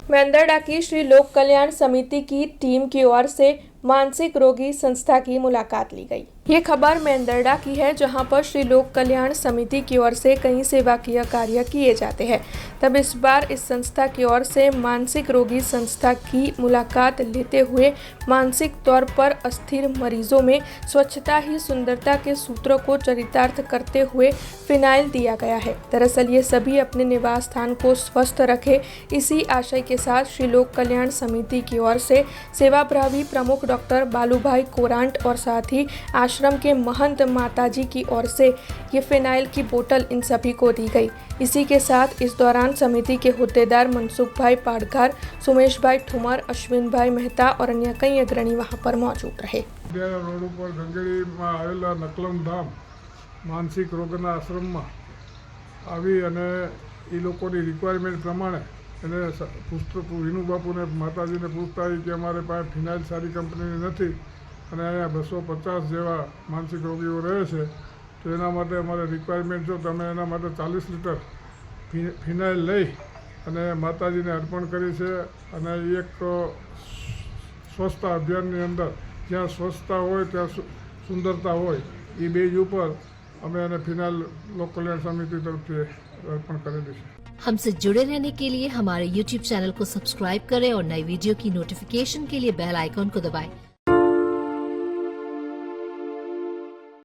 मेंदरडा की श्री लोक कल्याण समिति की टीम की ओर से मानसिक रोगी संस्था की मुलाकात ली गई। ये खबर मेंदरडा की है, जहां पर श्री लोक कल्याण समिति की ओर से कई सेवाकीय कार्य किए जाते हैं। तब इस बार इस संस्था की ओर से मानसिक रोगी संस्था की मुलाकात लेते हुए मानसिक तौर पर अस्थिर मरीजों में स्वच्छता ही सुंदरता के सूत्रों को चरितार्थ करते हुए फिनाइल दिया गया है। दरअसल ये सभी अपने निवास स्थान को स्वस्थ रखे, इसी आशय के साथ श्री लोक कल्याण समिति की ओर से सेवाप्रभावी प्रमुख डॉक्टर बालूभाई कोरांट और साथ ही आश्रम के महंत माताजी की ओर से ये फिनाइल की बोतल इन सभी को दी गई। इसी के साथ इस दौरान समिति के होद्देदार मनसुख भाई पाड़घर, सुमेश भाई ठुमर, अश्विन भाई मेहता और अन्य कई अग्रणी वहां पर मौजूद रहे। रोड पर गंगेड़ी में आवेला नकलम धाम मानसिक रोगना आश्रम में આવી અને એ લોકોની રિક્વાયરમેન્ટ પ્રમાણે એને પુસ્તક વિનુ બાપુને માતાજીને પૂછતા કે અમારે પાસે ફિનાઇલ સારી કંપનીની નથી અને અહીંયા 250 જેવા માનસિક રોગીઓ રહે છે, તો એના માટે અમારે રિક્વાયરમેન્ટ જો તમે એના માટે 40 લીટર ફિનાઇલ લઈ અને માતાજીને અર્પણ કરી છે। અને એક સ્વચ્છતા અભિયાનની અંદર જ્યાં સ્વચ્છતા હોય ત્યાં સુંદરતા હોય, એ બેઝ ઉપર અમે એને ફિનાઇલ લોક કल्याण समिति तरफ से अर्पण करेली है। हमसे जुड़े रहने के लिए हमारे YouTube चैनल को सब्सक्राइब करें और नई वीडियो की नोटिफिकेशन के लिए बेल आइकॉन को दबाएं।